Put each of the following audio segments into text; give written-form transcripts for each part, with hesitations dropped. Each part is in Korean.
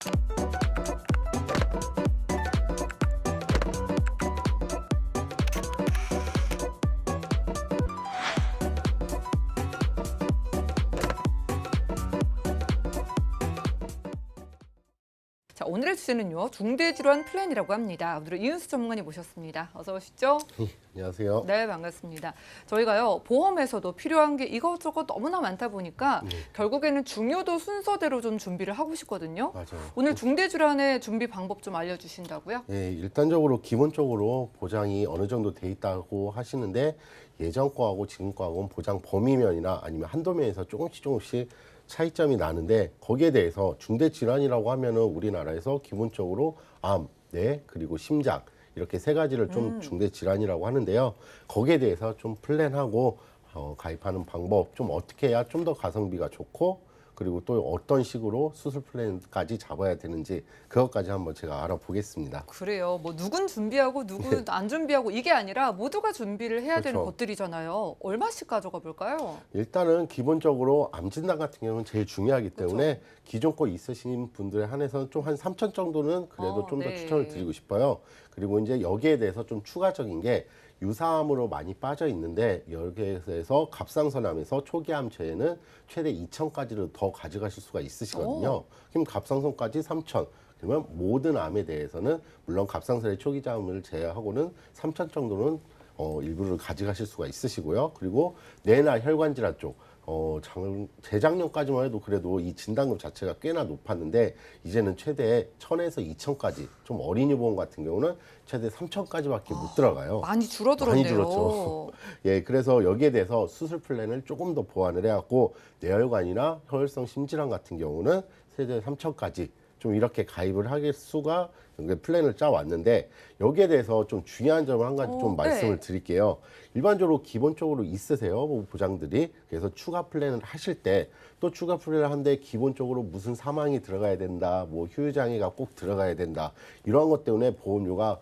자, 오늘의 주제는요, 중대질환 플랜이라고 합니다. 오늘은 이윤수 전문가님 모셨습니다. 어서 오시죠. 안녕하세요. 네, 반갑습니다. 저희가요, 보험에서도 필요한 게 이것저것 너무나 많다 보니까 결국에는 중요도 순서대로 좀 준비를 하고 싶거든요. 맞아요. 오늘 중대질환의 준비 방법 좀 알려주신다고요? 예, 일단적으로 기본적으로 보장이 어느 정도 돼 있다고 하시는데 예전 거하고 지금 거하고는 보장 범위면이나 아니면 한도면에서 조금씩 차이점이 나는데 거기에 대해서 중대질환이라고 하면은 우리나라에서 기본적으로 암, 뇌, 그리고 심장 이렇게 세 가지를 좀 중대질환이라고 하는데요. 거기에 대해서 좀 플랜하고 가입하는 방법 좀 어떻게 해야 좀 더 가성비가 좋고 그리고 또 어떤 식으로 수술 플랜까지 잡아야 되는지 그것까지 한번 제가 알아보겠습니다. 그래요. 뭐 누군 준비하고 누군 안 준비하고 이게 아니라 모두가 준비를 해야 되는 그렇죠. 것들이잖아요. 얼마씩 가져가 볼까요? 일단은 기본적으로 암 진단 같은 경우는 제일 중요하기 때문에 기존 거 있으신 분들에 한해서는 좀 한 3천 정도는 그래도 좀 더 네. 추천을 드리고 싶어요. 그리고 이제 여기에 대해서 좀 추가적인 게 유사암으로 많이 빠져 있는데 여기에서 갑상선암에서 초기암 제에는 최대 2천까지를 더 가져가실 수가 있으시거든요. 그럼 갑상선까지 3천. 그러면 모든 암에 대해서는 물론 갑상선의 초기암을 제외하고는 3천 정도는 일부를 가져가실 수가 있으시고요. 그리고 뇌나 혈관 질환 쪽, 재작년까지만 해도 그래도 이 진단금 자체가 꽤나 높았는데 이제는 최대 1,000에서 2,000까지 좀 어린이 보험 같은 경우는 최대 3,000까지밖에 못 들어가요. 많이 줄어들었네요. 많이 줄었죠. 예, 그래서 여기에 대해서 수술 플랜을 조금 더 보완을 해갖고 뇌혈관이나 혈성 심질환 같은 경우는 최대 3,000까지 좀 이렇게 가입을 하길 수가 플랜을 짜왔는데 여기에 대해서 좀 중요한 점을 한 가지 좀 말씀을 네. 드릴게요. 일반적으로 기본적으로 있으세요, 뭐 보장들이. 그래서 추가 플랜을 하실 때 또 추가 플랜을 하는데 기본적으로 무슨 사망이 들어가야 된다, 뭐 후유장애가 꼭 들어가야 된다 이러한 것 때문에 보험료가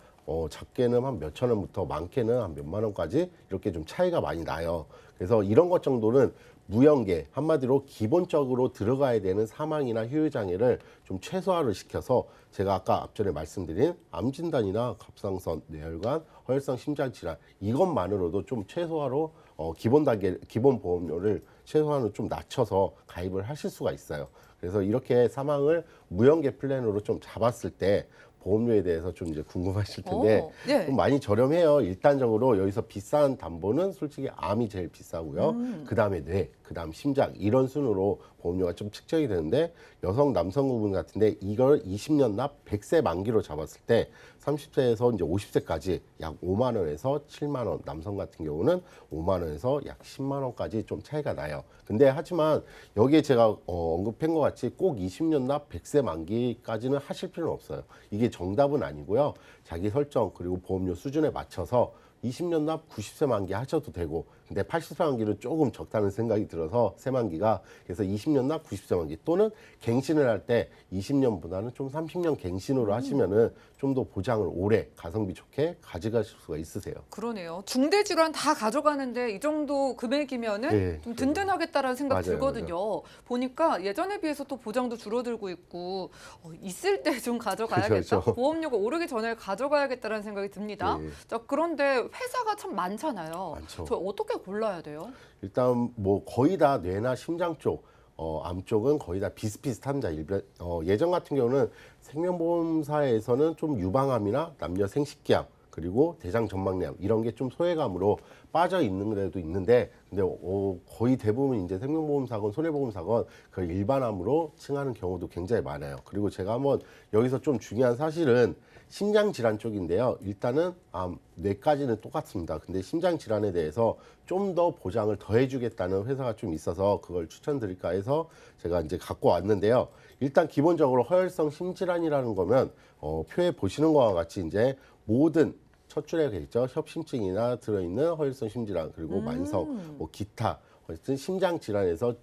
작게는 한 몇천 원부터 많게는 한 몇만 원까지 이렇게 좀 차이가 많이 나요. 그래서 이런 것 정도는 무연계 한마디로 기본적으로 들어가야 되는 사망이나 후유장애를 좀 최소화를 시켜서 제가 아까 앞전에 말씀드린 암 진단이나 갑상선, 뇌혈관, 허혈성 심장 질환 이것만으로도 좀 최소화로 기본 보험료를 최소한으로 좀 낮춰서 가입을 하실 수가 있어요. 그래서 이렇게 사망을 무연계 플랜으로 좀 잡았을 때 보험료에 대해서 좀 이제 궁금하실 텐데 네. 좀 많이 저렴해요. 일단적으로 여기서 비싼 담보는 솔직히 암이 제일 비싸고요. 그다음에 뇌, 그다음 심장 이런 순으로 보험료가 좀 측정이 되는데 여성, 남성 부분 같은데 이걸 20년 납 100세 만기로 잡았을 때 30세에서 이제 50세까지 약 5만 원에서 7만 원, 남성 같은 경우는 5만 원에서 약 10만 원까지 좀 차이가 나요. 근데 하지만 여기에 제가 언급한 것 같이 꼭 20년 납 100세 만기까지는 하실 필요는 없어요. 이게 정답은 아니고요. 자기 설정 그리고 보험료 수준에 맞춰서 20년 납 90세 만기 하셔도 되고 근데 80세 만기는 조금 적다는 생각이 들어서 세만기가 그래서 20년 납 90세 만기 또는 갱신을 할 때 20년보다는 좀 30년 갱신으로 하시면은 좀 더 보장을 오래 가성비 좋게 가져가실 수가 있으세요. 그러네요. 중대질환 다 가져가는데 이 정도 금액이면은 네, 좀 든든하겠다라는 생각 맞아요, 들거든요. 보니까 예전에 비해서 또 보장도 줄어들고 있고 있을 때 좀 가져가야겠다. 그렇죠. 보험료가 오르기 전에 가져가야겠다라는 생각이 듭니다. 네. 자, 그런데 회사가 참 많잖아요. 많죠. 저 어떻게 골라야 돼요? 일단 뭐 거의 다 뇌나 심장 쪽, 암 쪽은 거의 다 비슷비슷합니다. 예전 같은 경우는 생명보험사에서는 좀 유방암이나 남녀 생식기암 그리고 대장 전망내암 이런 게 좀 소외감으로 빠져 있는 데도 있는데 근데 거의 대부분 이제 생명보험사건 손해보험사건 그 일반암으로 칭하는 경우도 굉장히 많아요. 그리고 제가 한번 여기서 좀 중요한 사실은 심장 질환 쪽인데요. 일단은 뇌까지는 똑같습니다. 근데 심장 질환에 대해서 좀 더 보장을 더 해주겠다는 회사가 좀 있어서 그걸 추천드릴까 해서 제가 이제 갖고 왔는데요. 일단 기본적으로 허혈성 심질환이라는 거면 표에 보시는 것과 같이 이제 모든 첫 줄에 있죠. 협심증이나 들어있는 허혈성 심질환 그리고 만성, 뭐 기타 어쨌든 심장 질환에서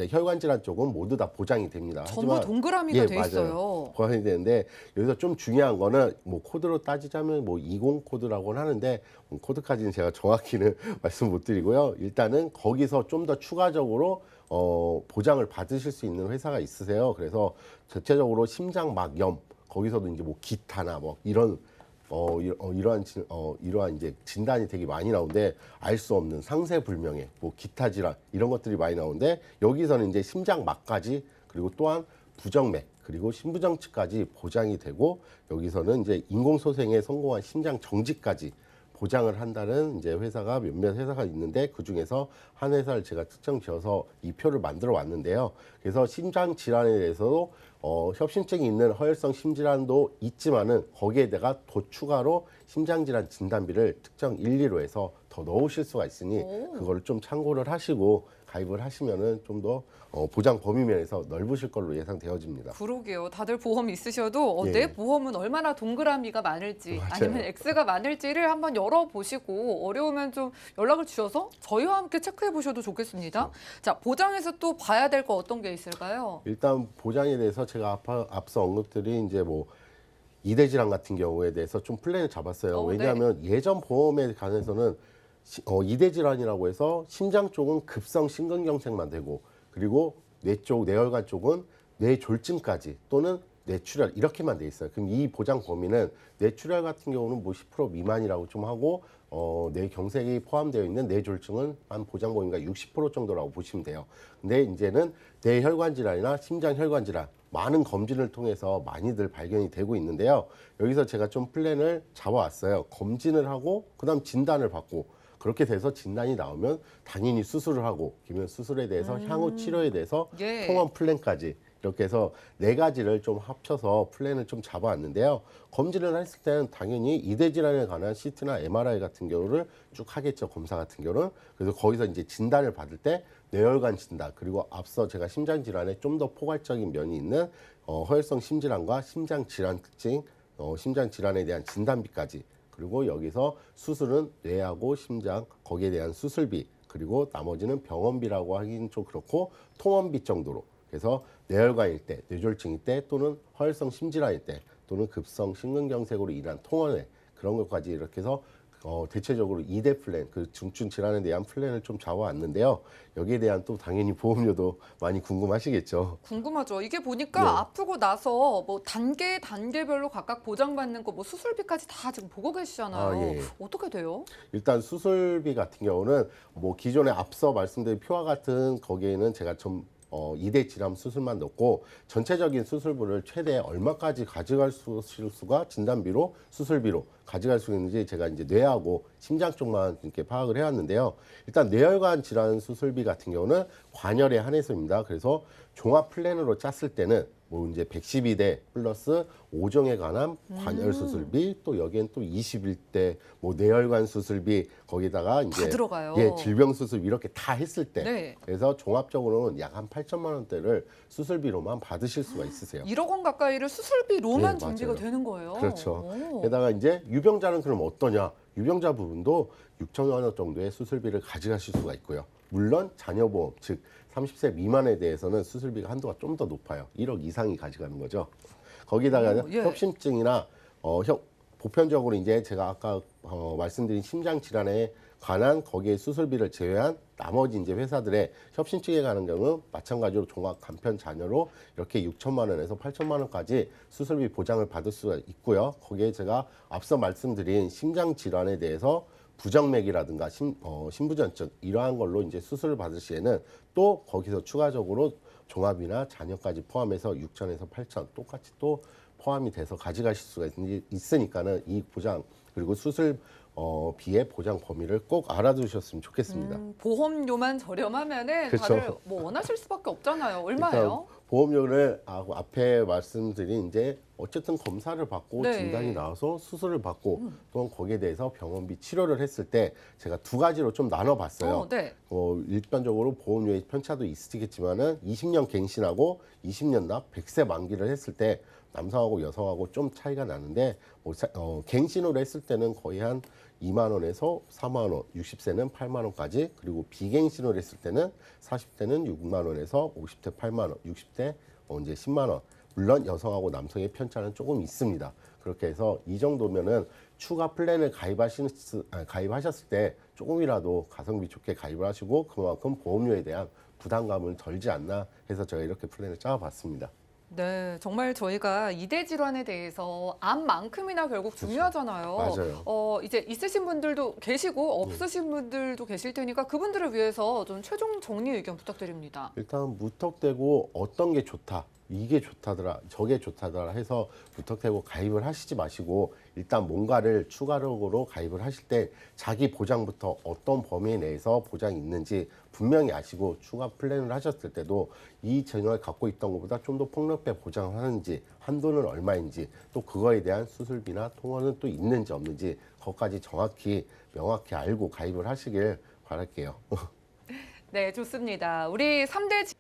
혈관 질환 쪽은 모두 다 보장이 됩니다. 전부 동그라미가 돼 맞아요. 있어요. 보장이 되는데 여기서 좀 중요한 거는 뭐 코드로 따지자면 뭐 20 코드라고는 하는데 코드까지는 제가 정확히는 말씀 못 드리고요. 일단은 거기서 좀 더 추가적으로 보장을 받으실 수 있는 회사가 있으세요. 그래서 전체적으로 심장막염 거기서도 이제 뭐 기타나 뭐 이런 이러한 이제 진단이 되게 많이 나오는데 알 수 없는 상세불명의 뭐 기타 질환 이런 것들이 많이 나오는데 여기서는 이제 심장막까지 그리고 또한 부정맥 그리고 심부정치까지 보장이 되고 여기서는 이제 인공소생에 성공한 심장 정지까지 보장을 한다는 이제 회사가 몇몇 회사가 있는데 그 중에서 한 회사를 제가 특정 지어서 이 표를 만들어 왔는데요. 그래서 심장 질환에 대해서도 협심증이 있는 허혈성 심질환도 있지만은 거기에다가 더 추가로 심장 질환 진단비를 특정 1, 2로 해서 더 넣으실 수가 있으니 그거를 좀 참고를 하시고 가입을 하시면은 좀 더 보장 범위 면에서 넓으실 걸로 예상되어집니다. 그러게요. 다들 보험 있으셔도 예. 내 보험은 얼마나 동그라미가 많을지 맞아요. 아니면 X가 많을지를 한번 열어보시고 어려우면 좀 연락을 주셔서 저희와 함께 체크해 보셔도 좋겠습니다. 자, 보장에서 또 봐야 될 거 어떤 게 있을까요? 일단 보장에 대해서 제가 앞서 언급드린 이제 뭐 이대 질환 같은 경우에 대해서 좀 플랜을 잡았어요. 네. 왜냐하면 예전 보험에 관해서는 이대 질환이라고 해서 심장 쪽은 급성 심근경색만 되고 그리고 뇌 쪽, 뇌혈관 쪽은 뇌졸중까지 또는 뇌출혈 이렇게만 돼 있어요. 그럼 이 보장 범위는 뇌출혈 같은 경우는 뭐 10% 미만이라고 좀 하고 뇌경색이 포함되어 있는 뇌졸중은 한 보장 범위가 60% 정도라고 보시면 돼요. 근데 이제는 뇌혈관 질환이나 심장혈관 질환 많은 검진을 통해서 많이들 발견이 되고 있는데요. 여기서 제가 좀 플랜을 잡아왔어요. 검진을 하고 그다음 진단을 받고 그렇게 돼서 진단이 나오면 당연히 수술을 하고 그러면 수술에 대해서 향후 치료에 대해서 예. 통원 플랜까지 이렇게 해서 4가지를 좀 합쳐서 플랜을 좀 잡아왔는데요. 검진을 했을 때는 당연히 이대 질환에 관한 CT나 MRI 같은 경우를 쭉 하겠죠. 검사 같은 경우는. 그래서 거기서 이제 진단을 받을 때 뇌혈관 진단 그리고 앞서 제가 심장 질환에 좀 더 포괄적인 면이 있는 허혈성 심질환과 심장 질환 특징, 심장 질환에 대한 진단비까지 그리고 여기서 수술은 뇌하고 심장 거기에 대한 수술비 그리고 나머지는 병원비라고 하긴 좀 그렇고 통원비 정도로 그래서 뇌혈관일 때, 뇌졸중일 때 또는 허혈성 심질환일 때 또는 급성 심근경색으로 인한 통원에 그런 것까지 이렇게 해서 대체적으로 2대 플랜, 그 중증 질환에 대한 플랜을 좀 잡아왔는데요. 여기에 대한 또 당연히 보험료도 많이 궁금하시겠죠. 궁금하죠. 이게 보니까 네. 아프고 나서 뭐 단계별로 각각 보장받는 거 뭐 수술비까지 다 지금 보고 계시잖아요. 아, 예. 어떻게 돼요? 일단 수술비 같은 경우는 뭐 기존에 앞서 말씀드린 표와 같은 거기에는 제가 좀 2대 질환 수술만 넣고 전체적인 수술비를 최대 얼마까지 가져갈 수가 진단비로 수술비로 가져갈 수 있는지 제가 이제 뇌하고 심장 쪽만 이렇게 파악을 해왔는데요. 일단 뇌혈관 질환 수술비 같은 경우는 관열에 한해서입니다. 그래서 종합 플랜으로 짰을 때는 뭐 이제 112대 플러스 5종에 관한 관열 수술비 또 여기엔 또 21대 뭐 뇌혈관 수술비 거기다가 이제 다 들어가요. 예, 질병 수술 이렇게 다 했을 때 네. 그래서 종합적으로는 약 한 8천만 원대를 수술비로만 받으실 수가 있으세요. 1억 원 가까이를 수술비로만 네, 준비가 맞아요. 되는 거예요. 그렇죠. 오. 게다가 이제 유병자는 그럼 어떠냐? 유병자 부분도 6천만 원 정도의 수술비를 가져가실 수가 있고요. 물론 자녀보험, 즉 30세 미만에 대해서는 수술비가 한도가 좀 더 높아요. 1억 이상이 가져가는 거죠. 거기다가 예. 협심증이나 보편적으로 이제 제가 아까 말씀드린 심장 질환에 관한 거기에 수술비를 제외한 나머지 이제 회사들의 협심증에 관한 경우는 마찬가지로 종합 간편 잔여로 이렇게 6천만 원에서 8천만 원까지 수술비 보장을 받을 수가 있고요. 거기에 제가 앞서 말씀드린 심장 질환에 대해서 부정맥이라든가 심부전증 이러한 걸로 이제 수술을 받을 시에는 또 거기서 추가적으로 종합이나 잔여까지 포함해서 6천에서 8천 똑같이 또 포함이 돼서 가져가실 수가 있으니까는 이 보장 그리고 수술 비의 보장 범위를 꼭 알아두셨으면 좋겠습니다. 보험료만 저렴하면은 그렇죠. 다들 뭐 원하실 수밖에 없잖아요. 얼마예요? 일단 보험료를 앞에 말씀드린 이제 어쨌든 검사를 받고 네. 진단이 나와서 수술을 받고 또한 거기에 대해서 병원비 치료를 했을 때 제가 두 가지로 좀 나눠봤어요. 네. 일반적으로 보험료의 편차도 있으시겠지만은 20년 갱신하고 20년 납 100세 만기를 했을 때 남성하고 여성하고 좀 차이가 나는데 갱신으로 했을 때는 거의 한 2만 원에서 4만 원, 60세는 8만 원까지, 그리고 비갱신으로 했을 때는 40대는 6만 원에서 50대 8만 원, 60대 이제 10만 원. 물론 여성하고 남성의 편차는 조금 있습니다. 그렇게 해서 이 정도면은 추가 플랜을 가입하셨을 때 조금이라도 가성비 좋게 가입을 하시고 그만큼 보험료에 대한 부담감을 덜지 않나 해서 제가 이렇게 플랜을 짜봤습니다. 네, 정말 저희가 이대 질환에 대해서 암만큼이나 결국 중요하잖아요. 맞아요. 이제 있으신 분들도 계시고 없으신 분들도 계실 테니까 그분들을 위해서 좀 최종 정리 의견 부탁드립니다. 일단 무턱대고 어떤 게 좋다, 이게 좋다더라, 저게 좋다더라 해서 무턱대고 가입을 하시지 마시고 일단 뭔가를 추가적으로 가입을 하실 때 자기 보장부터 어떤 범위 내에서 보장이 있는지 분명히 아시고 추가 플랜을 하셨을 때도 이 재능을 갖고 있던 것보다 좀 더 폭넓게 보장을 하는지, 한도는 얼마인지, 또 그거에 대한 수술비나 통원은 또 있는지 없는지 그것까지 정확히 명확히 알고 가입을 하시길 바랄게요. 네, 좋습니다. 우리 3대